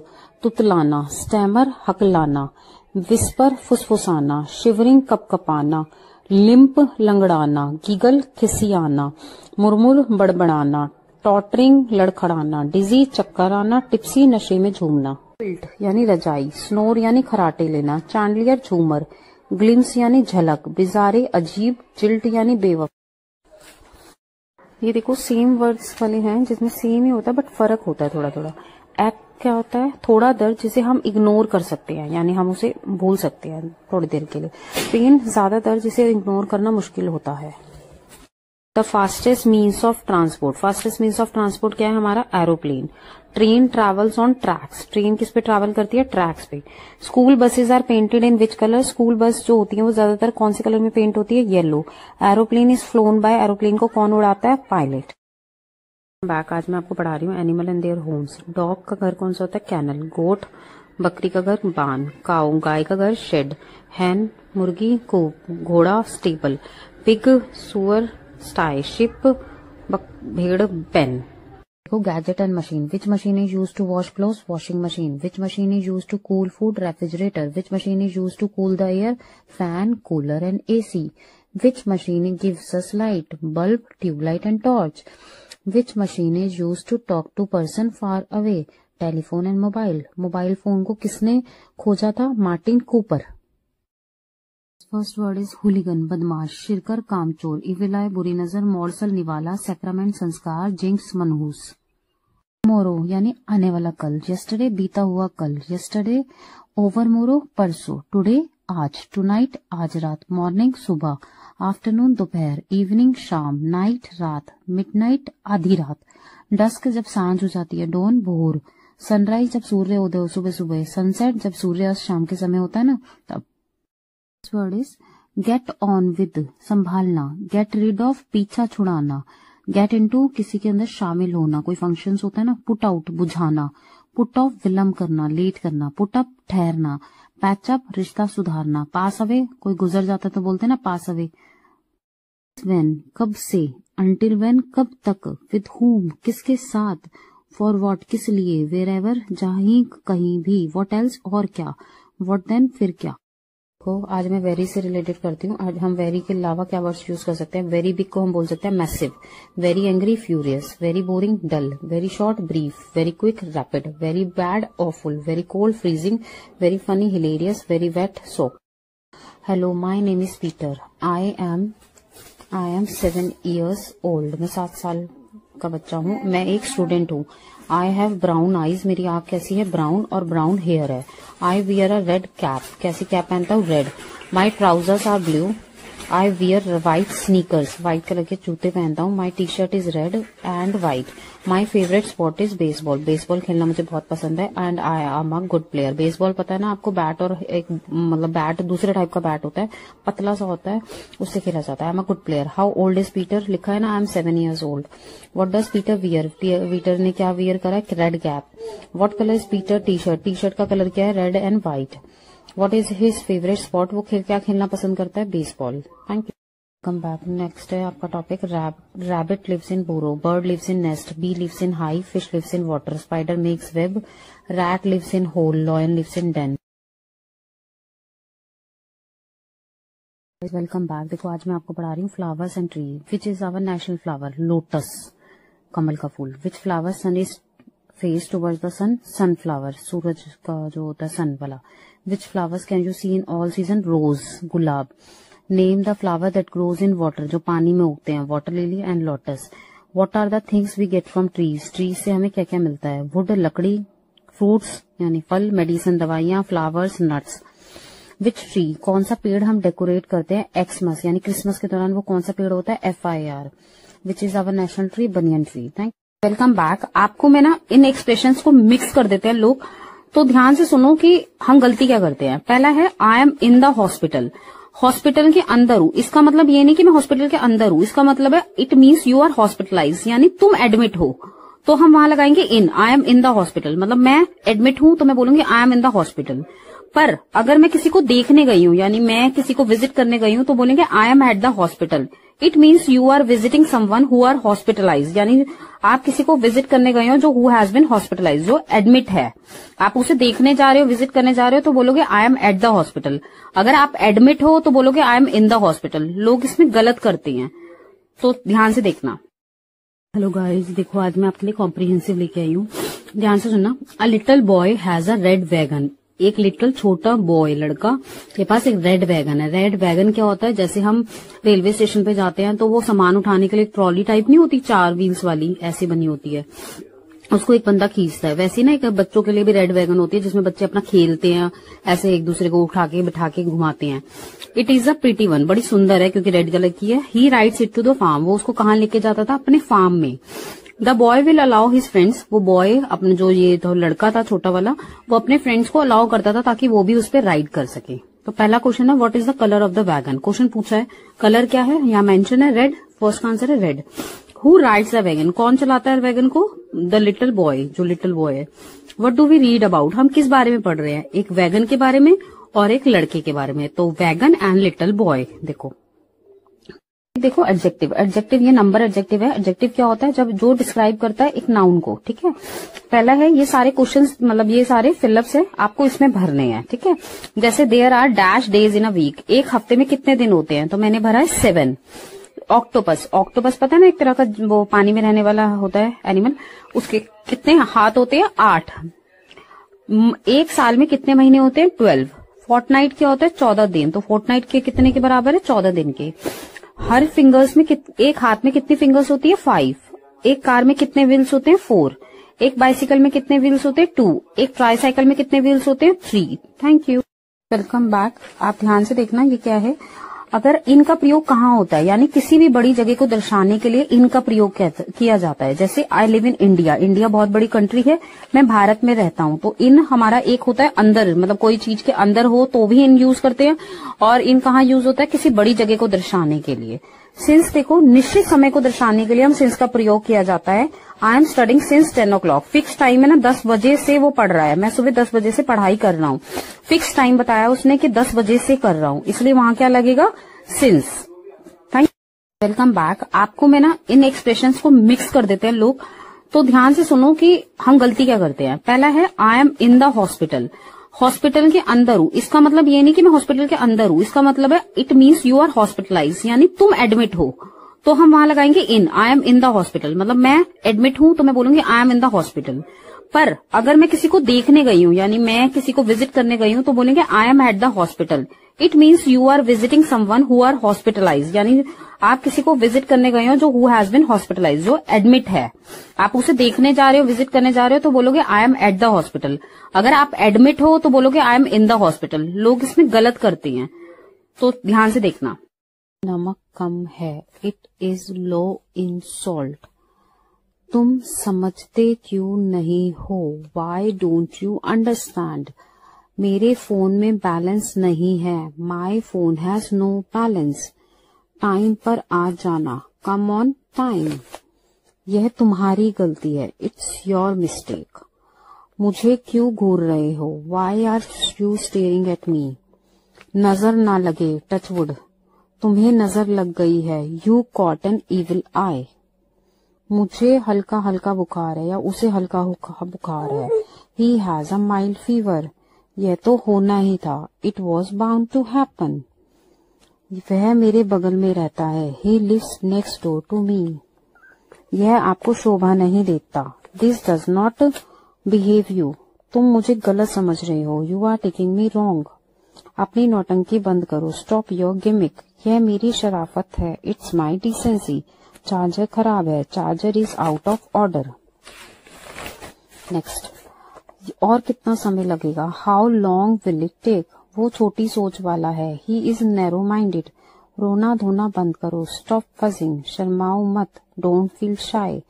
तुतलाना. स्टैमर, हकलाना. विस्पर, फुसफुसाना. शिवरिंग, कपकपाना. लिम्प, लंगड़ाना. गिगल, खिसियाना. मुरमुर, बड़बड़ाना. टॉटरिंग, लड़खड़ाना. डिजी, चक्कर आना. टिप्सी, नशे में झूमना. टिल्ट यानी रजाई. स्नोर यानी खराटे लेना. चैंडलियर, झूमर. ग्लिम्स यानी झलक. बिजारे, अजीब. जिल्ट यानी बेवकूफ. ये देखो सेम वर्ड्स वाले हैं जिसमें सेम ही होता है बट फर्क होता है थोड़ा थोड़ा. एक्ट क्या होता है? थोड़ा दर्द जिसे हम इग्नोर कर सकते हैं, यानी हम उसे भूल सकते हैं थोड़ी देर के लिए. पेन, ज्यादा दर्द जिसे इग्नोर करना मुश्किल होता है. The fastest means of transport. Fastest means of transport क्या है हमारा? Aeroplane. Train travels on tracks. Train किस पे ट्रैवल करती है? ट्रैक्स पे. School buses are painted in which colour? School bus जो होती है वो ज्यादातर कौन से कलर में पेंट होती है? Yellow. Aeroplane is flown by. Aeroplane को कौन उड़ाता है? पायलट. बैक, आज मैं आपको पढ़ा रही हूँ animal and their Holmes. Dog का घर कौन सा होता है? कैनल. गोट, बकरी का घर बान. काऊ, गाय का घर शेड. हैन, मुर्गी कूप. घोड़ा स्टेबल. पिग, सुअर स्टाई. शिप, भेड़ पेन. देखो gadget and machine. Which machine is use to wash clothes? Washing machine. Which machine is use to cool food? Refrigerator. Which machine is use to cool the air? Fan, cooler and AC. Which machine gives us light? Bulb, tubelight and torch. Which machine is used to talk to person far away? Telephone and mobile, mobile phone को किसने खोजा था? Martin Cooper. First word is hooligan, बदमाश, shirker, कामचोर, इविलाय, बुरी नजर, morsel, निवाला, sacrament, संस्कार, जिंक्स, मनहूस। मोरो यानी आने वाला कल, यस्टरडे बीता हुआ कल, यस्टरडे ओवर मोरो परसों, टुडे आज, टुनाइट आज रात, मॉर्निंग सुबह, आफ्टरनून दोपहर, इवनिंग शाम, नाइट रात, मिडनाइट आधी रात, डस्क जब सांझ हो जाती है, डॉन भोर, सनराइज जब सूर्य उदय हो सुबह सुबह, सनसेट जब सूर्यास्त शाम के समय होता है ना तब। Word is get on with, संभालना, गेट रिड ऑफ, पीछा छुड़ाना, गेट इनटू, किसी के अंदर शामिल होना, कोई फंक्शंस होता है ना, पुट आउट, बुझाना, पुट ऑफ, विलम्ब करना, लेट करना, पुट अप, ठहरना, पैच अप, रिश्ता सुधारना, पास अवे, कोई गुजर जाता तो बोलते हैं ना पास अवे। व्हेन, कब से, अंटिल व्हेन, कब तक, विद हुम, किसके साथ, फॉर व्हाट, किस लिए, वेर एवर, जहीं कहीं भी, व्हाट एल्स, और क्या, व्हाट देन, फिर क्या। को आज मैं वेरी से रिलेटेड करती हूँ। आज हम वेरी के अलावा क्या वर्ड्स यूज कर सकते हैं? वेरी बिग को हम बोल सकते हैं massive, very angry furious, very boring dull, very short brief, very quick rapid, very bad awful, very cold freezing, very funny hilarious, very wet sopping. Hello, my name is Peter, I am 7 years old, मैं 7 साल का बच्चा हूँ, मैं एक student हूँ। I have brown eyes, मेरी आंख कैसी है? ब्राउन, और ब्राउन हेयर है। I wear a red cap, कैसी कैप पहनता हूँ? Red. My trousers are blue, I wear white sneakers, white colour के जूते पहनता हूँ। My T shirt is red and white. My favourite sport is baseball, baseball खेलना मुझे बहुत पसंद है। And I am a good player. Baseball पता है ना आपको, बैट और एक मतलब बैट दूसरे टाइप का बैट होता है, पतला सा होता है, उससे खेला जाता है। I am a good player. How old is Peter, लिखा है ना आई am 7 years old। What does Peter wear, Peter ने क्या वियर करा है? Red cap. What colour is Peter T shirt, T shirt का कलर क्या है? Red and white. What is his favourite spot, वो क्या खेलना पसंद करता है? Baseball. Thank you. Come back. Next है आपका topic rabbit lives in burrow, bird lives in nest, bee lives in hive, fish lives in water, spider makes web, rat lives in hole, lion lives in den. Welcome back. देखो आज मैं आपको पढ़ा रही हूँ flowers and tree. Which is our national flower? Lotus, कमल का फूल। Which flower sun is face towards the sun? Sunflower, सूरज का जो होता है सन वाला। Which flowers can you see in all season? रोज, गुलाब। Name the flower that grows in water, जो पानी में उगते हैं, water lily and lotus. What are the things we get from trees, trees से हमें क्या क्या मिलता है? वुड, लकड़ी, फ्रूट्स यानी फल, मेडिसिन दवाइयां, फ्लावर्स, नट्स। विच ट्री, कौन सा पेड़ हम डेकोरेट करते हैं? एक्समस यानी क्रिसमस के दौरान वो कौन सा पेड़ होता है? FIR। Which is our national tree? Banyan tree. Thank you. Welcome back. आपको मैं ना इन एक्सप्रेशंस को मिक्स कर देते हैं लोग, तो ध्यान से सुनो कि हम गलती क्या करते हैं। पहला है I am in the hospital, hospital के अंदर हूं, इसका मतलब ये नहीं कि मैं हॉस्पिटल के अंदर हूं, इसका मतलब है it means you are hospitalise, यानी तुम एडमिट हो, तो हम वहां लगाएंगे in. I am in the hospital मतलब मैं एडमिट हूं, तो मैं बोलूंगी I am in the hospital. पर अगर मैं किसी को देखने गई हूं, यानी मैं किसी को विजिट करने गई हूं, तो बोलेंगे I am at the hospital. It means you are visiting someone who are hospitalise, यानी आप किसी को विजिट करने गए हो जो हु हैज बिन हॉस्पिटलाइज, जो एडमिट है। आप उसे देखने जा रहे हो, विजिट करने जा रहे हो, तो बोलोगे आई एम एट द हॉस्पिटल। अगर आप एडमिट हो तो बोलोगे आई एम इन द हॉस्पिटल। लोग इसमें गलत करते हैं, तो ध्यान से देखना। हेलो गाइस, देखो आज मैं आपके लिए कॉम्प्रिहेंसिव लेके आई हूँ, ध्यान से सुनना। A little boy has a red wagon, एक लिटिल छोटा बॉय, लड़का के पास एक रेड वैगन है। रेड वैगन क्या होता है? जैसे हम रेलवे स्टेशन पे जाते हैं तो वो सामान उठाने के लिए ट्रॉली टाइप नहीं होती, 4 व्हील्स वाली, ऐसी बनी होती है, उसको एक बंदा खींचता है। वैसे ना एक बच्चों के लिए भी रेड वैगन होती है, जिसमें बच्चे अपना खेलते हैं, ऐसे एक दूसरे को उठा के बिठा के घुमाते हैं। It is a pretty one, बड़ी सुंदर है क्योंकि रेड कलर की है। He rides it to the farm, वो उसको कहाँ लेके जाता था? अपने फार्म में। The boy will allow his friends, वो बॉय अपने जो ये तो लड़का था छोटा वाला, वो अपने फ्रेंड्स को अलाउ करता था ताकि वो भी उस पर राइड कर सके। तो पहला क्वेश्चन है what is the colour of the wagon. Question पूछा है कलर क्या है, यहाँ मेंशन है रेड, फर्स्ट का आंसर है red. Who rides the wagon, कौन चलाता है वैगन को? द लिटिल बॉय, जो लिटिल बॉय है। What do we read about, हम किस बारे में पढ़ रहे हैं? एक वैगन के बारे में और एक लड़के के बारे में। तो वैगन एंड लिटिल बॉय। देखो एडजेक्टिव, एडजेक्टिव ये नंबर एडजेक्टिव है। एडजेक्टिव क्या होता है? जब जो डिस्क्राइब करता है एक नाउन को, ठीक है। पहला है ये सारे क्वेश्चंस, मतलब ये सारे फिलअप्स है, आपको इसमें भरने हैं, ठीक है। जैसे there are dash days in a week, एक हफ्ते में कितने दिन होते हैं? तो मैंने भरा है 7। ऑक्टोपस, ऑक्टोपस पता है ना, एक तरह का वो पानी में रहने वाला होता है एनिमल। उसके कितने हाथ होते हैं? 8। एक साल में कितने महीने होते हैं? 12। फोर्टनाइट क्या होता है? 14 दिन। तो फोर्टनाइट के कितने के बराबर है? 14 दिन के। हर फिंगर्स में एक हाथ में कितनी फिंगर्स होती है? 5। एक कार में कितने व्हील्स होते हैं? 4। एक बाइसिकल में कितने व्हील्स होते हैं? 2। एक ट्राईसाइकिल में कितने व्हील्स होते हैं? 3। Thank you, welcome back. आप ध्यान से देखना ये क्या है। अगर इनका प्रयोग कहाँ होता है, यानी किसी भी बड़ी जगह को दर्शाने के लिए इनका प्रयोग किया जाता है। जैसे I live in India, India बहुत बड़ी कंट्री है, मैं भारत में रहता हूँ, तो इन हमारा एक होता है अंदर, मतलब कोई चीज के अंदर हो तो भी इन यूज करते हैं। और इन कहाँ यूज होता है? किसी बड़ी जगह को दर्शाने के लिए। सिंस देखो, निश्चित समय को दर्शाने के लिए हम सिंस का प्रयोग किया जाता है। I am studying since 10 o'clock। Fix time है ना, 10 बजे से वो पढ़ रहा है, मैं सुबह 10 बजे से पढ़ाई कर रहा हूँ। फिक्स टाइम बताया उसने कि 10 बजे से कर रहा हूँ, इसलिए वहां क्या लगेगा? Since. Thank you, welcome back. आपको मैं ना इन एक्सप्रेशंस को मिक्स कर देते हैं लोग, तो ध्यान से सुनो कि हम गलती क्या करते हैं। पहला है I am in the hospital, hospital के अंदर हूं। इसका मतलब ये नहीं कि मैं हॉस्पिटल के अंदर हूं, इसका मतलब है it means you are hospitalise, यानी तुम एडमिट हो, तो हम वहां लगाएंगे in. I am in the hospital मतलब मैं एडमिट हूं, तो मैं बोलूंगी I am in the hospital. पर अगर मैं किसी को देखने गई हूं, यानी मैं किसी को विजिट करने गई हूं, तो बोलेंगे I am at the hospital. It means you are visiting someone who are hospitalise, यानी आप किसी को विजिट करने गए हो जो हु हैज बिन हॉस्पिटलाइज, जो एडमिट है। आप उसे देखने जा रहे हो, विजिट करने जा रहे हो, तो बोलोगे आई एम एट द हॉस्पिटल। अगर आप एडमिट हो तो बोलोगे आई एम इन द हॉस्पिटल। लोग इसमें गलत करते हैं, तो ध्यान से देखना। नमक कम है, it is low in salt. तुम समझते क्यों नहीं हो, वाई डोंट यू अंडरस्टैंड। मेरे फोन में बैलेंस नहीं है, my phone has no balance. Time पर आ जाना, कम ऑन टाइम। यह तुम्हारी गलती है, इट्स योर मिस्टेक। मुझे क्यों घूर रहे हो, why are you staring at me. नजर ना लगे, टचवुड। तुम्हें नजर लग गई है, you caught an evil eye. मुझे हल्का हल्का बुखार है, या उसे हल्का बुखार है। He has a mild fever. यह तो होना ही था, it was bound to happen. वह मेरे बगल में रहता है, he lives next door to me. यह आपको शोभा नहीं देता, this does not behave you. तुम मुझे गलत समझ रहे हो, you are taking me wrong. अपनी नौटंकी बंद करो, स्टॉप योर गिमिक। यह मेरी शराफत है, इट्स माई डिसेंसी। चार्जर खराब है, charger is out of order. Next, और कितना समय लगेगा, how long will it take. वो छोटी सोच वाला है, ही इज नैरो माइंडेड। रोना धोना बंद करो, स्टॉप फजिंग। शर्माओ मत, डोंट फील शाय।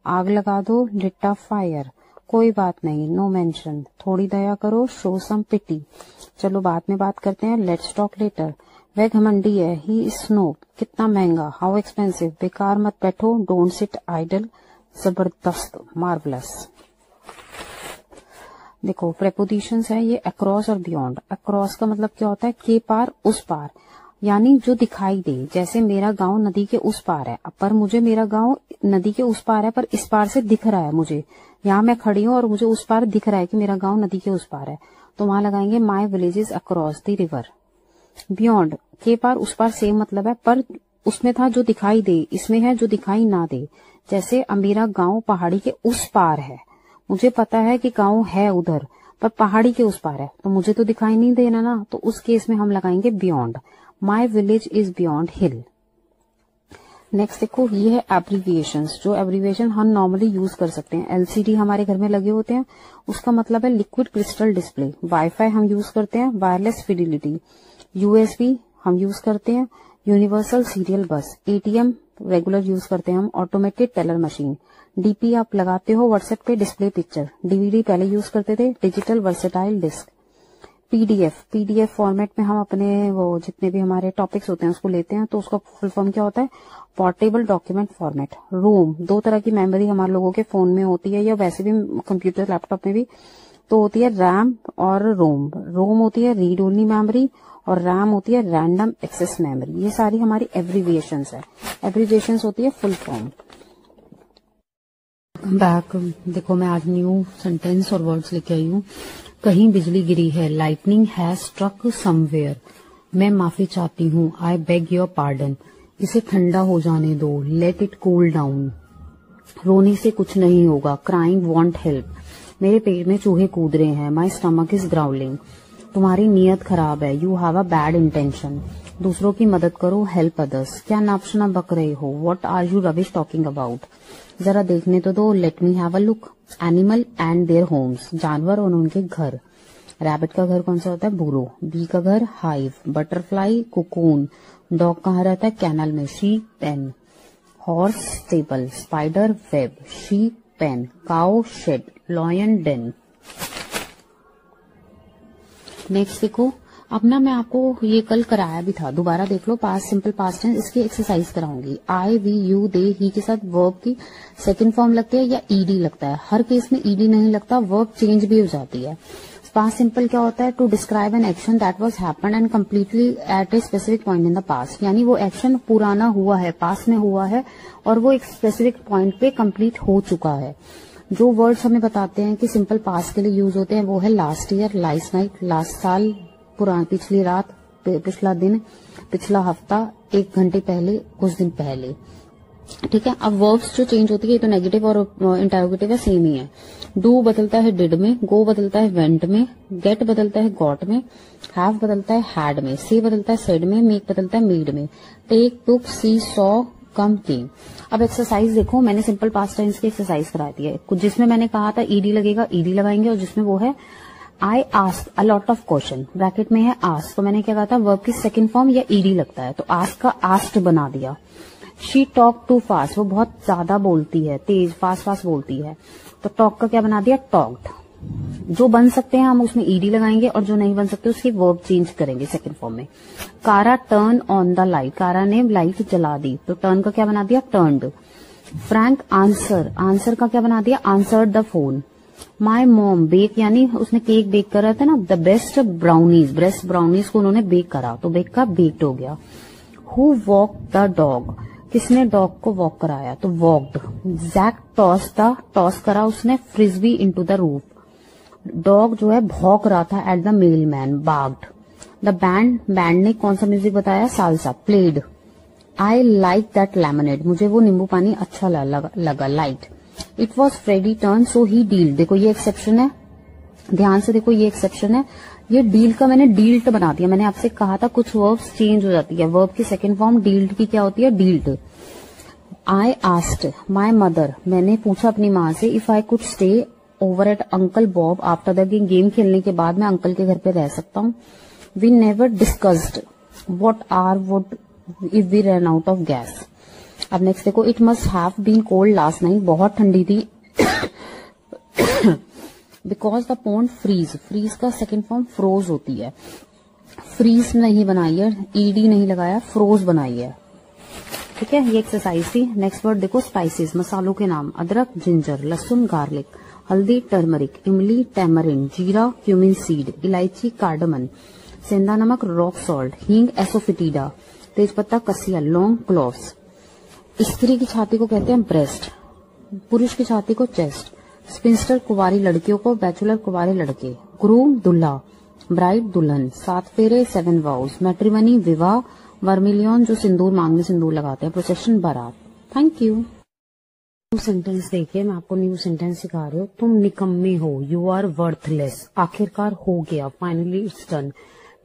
आग लगा दो, लिट अ फायर। कोई बात नहीं, नो मेंशन। थोड़ी दया करो, शो सम पिटी। चलो बाद में बात करते हैं, लेट्स टॉक लेटर। वह घमंडी है, ही इज स्नोब। कितना महंगा, हाउ एक्सपेंसिव। बेकार मत बैठो, डोंट सिट आइडल। जबरदस्त, मार्वलस। देखो प्रेपोजिशंस है ये अक्रॉस और बियॉन्ड। अक्रॉस का मतलब क्या होता है, के पार उस पार, यानी जो दिखाई दे। जैसे मेरा गांव नदी के उस पार है, पर मुझे मेरा गांव नदी के उस पार है, पर इस पार से दिख रहा है मुझे। यहाँ मैं खड़ी हूँ और मुझे उस पार दिख रहा है कि मेरा गांव नदी के उस पार है, तो वहां लगाएंगे my village is across the river. Beyond, के पार उस पार सेम मतलब है, पर उसमें था जो दिखाई दे, इसमें है जो दिखाई ना दे। जैसे मेरा गांव पहाड़ी के उस पार है, मुझे पता है कि गांव है उधर, पर पहाड़ी के उस पार है, तो मुझे तो दिखाई नहीं देना ना, तो उस केस में हम लगाएंगे beyond. My village is beyond hill. Next देखो, ये है एब्रीविएशंस। जो एब्रीविएशन हम नॉर्मली यूज कर सकते हैं, एलसीडी हमारे घर में लगे होते हैं, उसका मतलब है लिक्विड क्रिस्टल डिस्प्ले। वाईफाई हम यूज करते हैं, वायरलेस फिडिलिटी। यूएसबी हम यूज करते हैं, यूनिवर्सल सीरियल बस। एटीएम रेगुलर यूज करते हैं हम, ऑटोमेटेड टेलर मशीन। डीपी आप लगाते हो व्हाट्सएप पे, डिस्प्ले पिक्चर। डीवीडी पहले यूज करते थे, digital versatile disc. PDF format में हम अपने वो जितने भी हमारे टॉपिक्स होते हैं उसको लेते हैं, तो उसका फुल फॉर्म क्या होता है, पोर्टेबल डॉक्यूमेंट फॉर्मेट। रोम, दो तरह की मेमोरी हमारे लोगों के फोन में होती है, या वैसे भी कंप्यूटर लैपटॉप में भी तो होती है, रैम और रोम। रोम होती है रीड ओनली मेमोरी, और रैम होती है रैंडम एक्सेस मेमोरी। ये सारी हमारी एब्रीविएशंस है। एब्रीविएशंस होती है फुल फॉर्म। बैक देखो, मैं आज न्यू सेंटेंस और वर्ड्स लेके आई हूँ। कहीं बिजली गिरी है, लाइटनिंग हैज स्ट्रक समवेयर। मैं माफी चाहती हूँ, आई बेग योर पार्डन। इसे ठंडा हो जाने दो, लेट इट कूल डाउन। रोने से कुछ नहीं होगा, क्राइंग वॉन्ट हेल्प। मेरे पेट में चूहे कूद रहे हैं, माई स्टमक इज ग्राउलिंग। तुम्हारी नीयत खराब है, you have a bad intention. दूसरों की मदद करो, हेल्प अदर्स। क्या नापशना बक रहे हो, what are you rubbish talking about. जरा देखने तो दो, let me have a look. Animal and their homes, जानवर और उनके घर। रैबिट का घर कौन सा होता है, बुरो। बी का घर हाइव, बटरफ्लाई कोकून। डॉग कहाँ रहता है, कैनल में। Sheep pen, horse stable, spider web, sheep pen, cow shed, lion den. Next देखो, अब ना मैं आपको ये कल कराया भी था, दोबारा देख लो। पास्ट सिंपल पास्ट टेंस, इसकी exercise कराऊंगी। I, we, you, they, ही के साथ वर्ब की सेकंड फॉर्म लगती है या ईडी लगता है। हर केस में ईडी नहीं लगता, वर्ब चेंज भी हो जाती है। पास्ट सिंपल क्या होता है, to describe an action that was happened and completely at a specific point in the past. यानी वो एक्शन पुराना हुआ है, पास्ट में हुआ है और वो एक स्पेसिफिक पॉइंट पे कंप्लीट हो चुका है। जो वर्ड्स हमें बताते हैं कि सिंपल पास्ट के लिए यूज होते हैं वो है last year, last night, last साल, पिछली रात, पिछला दिन, पिछला हफ्ता, 1 घंटे पहले, कुछ दिन पहले। ठीक है। अब वर्ब्स जो चेंज होती है, ये तो नेगेटिव और इंटरोगेटिव है, सेम ही है। डू बदलता है डिड में, गो बदलता है वेंट में, गेट बदलता है गॉट में, हैव बदलता है हैड में, से बदलता है सेड में, मेक बदलता है मेड में, टेक, टुक, सी, सॉ, कम, केम। अब एक्सरसाइज देखो, मैंने सिंपल पास्ट टेंस की एक्सरसाइज कराई थी, कुछ जिसमें मैंने कहा था ईडी लगेगा, ईडी लगाएंगे, और जिसमें वो है I asked a lot of question, bracket में है आस्क, तो मैंने क्या कहा था, वर्ब की सेकंड फॉर्म या ईडी लगता है, तो आस्क का आस्क्ड बना दिया। शी टॉक टू फास्ट, वो बहुत ज्यादा बोलती है, तेज फास्ट फास्ट बोलती है, तो टॉक का क्या बना दिया, टॉक्ड। जो बन सकते हैं हम उसमें ईडी लगाएंगे और जो नहीं बन सकते उसकी वर्ब चेंज करेंगे सेकंड फॉर्म में। कारा टर्न ऑन द लाइट, कारा ने लाइट जला दी, तो टर्न का क्या बना दिया, टर्नड। फ्रैंक आंसर, आंसर का क्या बना दिया, answered the phone. My mom bake, यानी उसने केक बेक कर रहा था ना, the best brownies, best brownies को उन्होंने बेक करा, तो बेक का बेक्ड हो गया। हु वॉक द डॉग, किसने डॉग को वॉक कराया, तो walked. Jack toss the, toss करा उसने frisbee into the roof. Dog जो है भौंक रहा था at the mailman, barked. The band, band ने कौन सा म्यूजिक बताया, salsa, played. I like that lemonade, मुझे वो नींबू पानी अच्छा लगा, liked. It was Freddy turn so he deal, देखो ये एक्सेप्शन है, ध्यान से देखो ये एक्सेप्शन है, ये डील का मैंने डील्ट बना दिया। मैंने आपसे कहा था कुछ वर्ब्स चेंज हो जाती है, वर्ब की सेकंड फॉर्म डील्ट की क्या होती है, डील्ट। आई आस्क्ड माई मदर, मैंने पूछा अपनी माँ से, if I could stay over at uncle Bob after the game, खेलने के बाद मैं अंकल के घर पे रह सकता हूँ। We never discussed would if we run out of gas. अब नेक्स्ट देखो, it must have been cold last night, बहुत ठंडी थी। Because the pond freeze, freeze का सेकेंड फॉर्म फ्रोज होती है, फ्रीज नहीं बनाई है, ईडी नहीं लगाया, फ्रोज बनाई है। ठीक है, ये एक्सरसाइज थी। नेक्स्ट वर्ड देखो, स्पाइसेस, मसालों के नाम, अदरक, जिंजर, लहसुन, गार्लिक, हल्दी, टर्मरिक, इमली, टैमरिन, जीरा, क्यूमिन सीड, इलायची, कार्डमन, सेंधा नमक, रॉक सॉल्ट, हींग, एसोफिटीडा, तेजपत्ता, कसिया, लौंग, क्लोव्स। स्त्री की छाती को कहते हैं ब्रेस्ट, पुरुष की छाती को चेस्ट। स्पिंस्टर कुंवारी लड़कियों को, बैचलर कुंवारे लड़के। ग्रूम दूल्हा, ब्राइड दुल्हन। 7 फेरे 7 वाउस। मैट्रिमनी विवाह। वर्मिलियन जो सिंदूर मांग में सिंदूर लगाते हैं। प्रोसेशन बारात। Thank you. न्यू सेंटेंस देखिए, मैं आपको न्यू सेंटेंस सिखा रही हूँ। तुम निकम्मे हो, यू आर वर्थलेस। आखिरकार हो गया, फाइनली इट्स डन।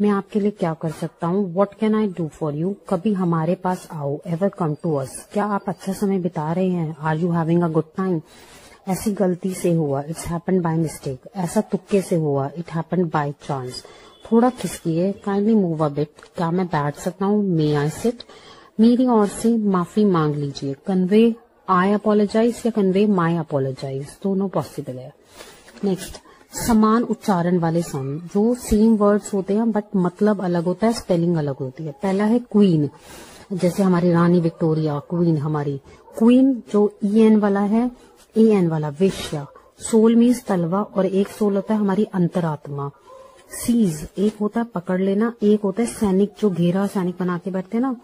मैं आपके लिए क्या कर सकता हूँ, what can I do for you. कभी हमारे पास आओ, एवर कम टू अस। क्या आप अच्छा समय बिता रहे हैं, are you having a good time. ऐसी गलती से हुआ, इट्स हैपेंड बाय मिस्टेक। ऐसा तुक्के से हुआ, इट हैपेंड बाय चांस। थोड़ा खिसकिए, काइंडली मूव अ बिट। क्या मैं बैठ सकता हूँ, मे आई सिट। मेरी ओर से माफी मांग लीजिए। कन्वे आई अपोलोजाइज या कन्वे माई अपोलोजाइज, दोनों पॉसिबल है। नेक्स्ट, समान उच्चारण वाले साउंड, जो सेम वर्ड्स होते हैं बट मतलब अलग होता है, स्पेलिंग अलग होती है। पहला है क्वीन, जैसे हमारी रानी विक्टोरिया, क्वीन हमारी। क्वीन जो EN वाला है, AN वाला वेश्या। सोल मीन्स तलवा, और एक सोल होता है हमारी अंतरात्मा। सीज एक होता है पकड़ लेना, एक होता है सैनिक, जो घेरा सैनिक बना के बैठते हैं ना।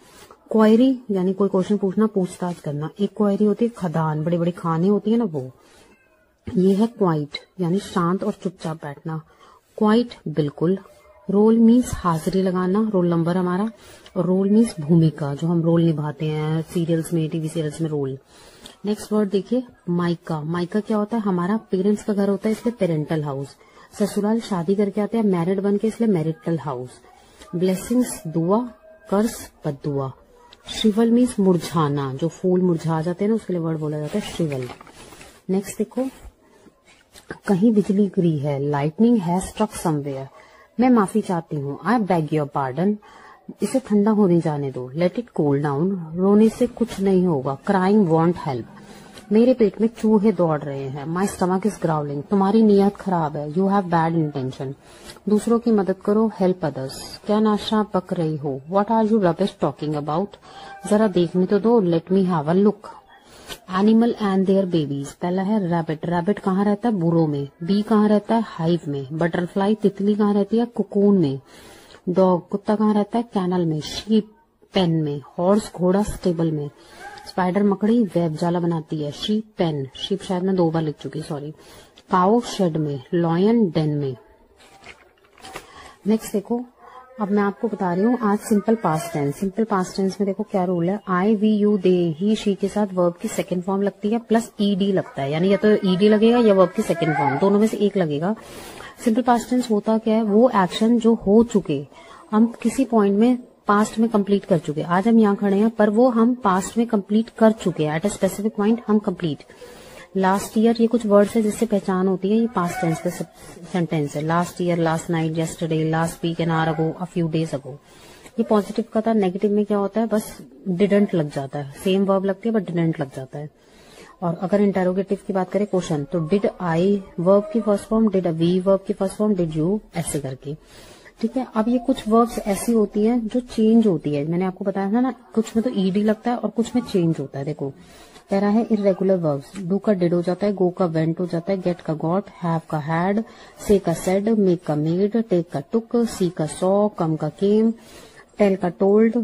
क्वायरी यानी कोई क्वेश्चन पूछना, पूछताछ करना। एक क्वायरी होती है खदान, बड़ी बड़ी खाने होती है ना वो। ये है क्वाइट यानी शांत और चुपचाप बैठना। क्वाइट बिल्कुल। रोल मीन्स हाजिरी लगाना, रोल नंबर हमारा, और रोल मीन्स भूमिका, जो हम रोल निभाते हैं सीरियल्स में, टीवी सीरियल्स में, रोल। नेक्स्ट वर्ड देखिए मायका। मायका क्या होता है? हमारा पेरेंट्स का घर होता है, इसलिए पेरेंटल हाउस। ससुराल शादी करके आते हैं, मैरिड बन के, इसलिए मैरिटल हाउस। ब्लेसिंग्स दुआ, कर्स बद्दुआ। श्रिवल मीन्स मुरझाना, जो फूल मुरझा जाते हैं ना उसके लिए वर्ड बोला जाता है श्रिवल। नेक्स्ट देखो, कहीं बिजली गिरी है, लाइटनिंग हैज स्ट्रक समवेयर। मैं माफी चाहती हूँ, आई बेग योर पार्डन। इसे ठंडा होने जाने दो, लेट इट कूल डाउन। रोने से कुछ नहीं होगा, क्राइंग वॉन्ट हेल्प। मेरे पेट में चूहे दौड़ रहे हैं, माई स्टमक इज ग्राउलिंग। तुम्हारी नीयत खराब है, यू हैव बैड इंटेंशन। दूसरों की मदद करो, हेल्प अदर्स। क्या नाशा पक रही हो, what are you rubbish talking about. जरा देखने तो दो, let me have a look. Animal and their babies. पहला है रैबिट। रैबिट कहाँ रहता है? बुरो में। बी कहाँ रहता है? हाइव में। बटरफ्लाई तितली कहाँ रहती है? कुकून में। डॉग कुत्ता कहाँ रहता है? कैनल में। शीप पेन में। हॉर्स घोड़ा स्टेबल में। स्पाइडर मकड़ी वेब जाला बनाती है, शीप पेन। शीप शायद मैं 2 बार लिख चुकी, सॉरी। काओ शेड में। लॉयन डेन में। नेक्स्ट देखो, अब मैं आपको बता रही हूँ आज simple past tense. Simple past tense में देखो क्या रूल है, I we you they he she के साथ वर्ब की सेकंड फॉर्म लगती है प्लस ईडी लगता है, यानी या तो ईडी लगेगा या वर्ब की सेकंड फॉर्म, दोनों में से एक लगेगा। सिंपल पास्ट टेंस होता क्या है? वो एक्शन जो हो चुके, हम किसी पॉइंट में पास्ट में कंप्लीट कर चुके। आज हम यहाँ खड़े हैं पर वो हम पास्ट में कंप्लीट कर चुके हैं, एट अ स्पेसिफिक पॉइंट हम कंप्लीट। लास्ट ईयर, ये कुछ वर्ड्स है जिससे पहचान होती है, ये पास्ट टेंस का सेंटेंस है। Last year, last night, yesterday, last week, an hour ago, a few days ago. ये पॉजिटिव का था। नेगेटिव में क्या होता है? बस डिडंट लग जाता है, सेम वर्ब लगती है बट डिडंट लग जाता है। और अगर इंटेरोगेटिव की बात करें, क्वेश्चन, तो डिड आई वर्ब की first form, did we verb की फर्स्ट फॉर्म, डिड यू, ऐसे करके। ठीक है। अब ये कुछ वर्ब्स ऐसी होती हैं जो चेंज होती है, मैंने आपको बताया था ना, कुछ में तो ईडी लगता है और कुछ में चेंज होता है। देखो पहला है इरेगुलर वर्ब्स। डू का डिड हो जाता है, गो का वेंट हो जाता है, गेट का गॉट, हैव का हैड, से का सेड, मेक का मेड, टेक का टुक, सी का सॉ, कम का केम, टेल का टोल्ड,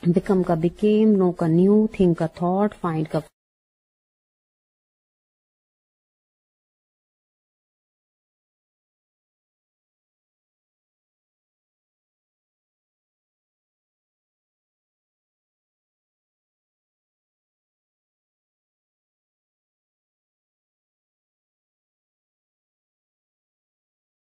बिकम का बिकेम, नो का न्यू, थिंक का थॉट, फाइंड का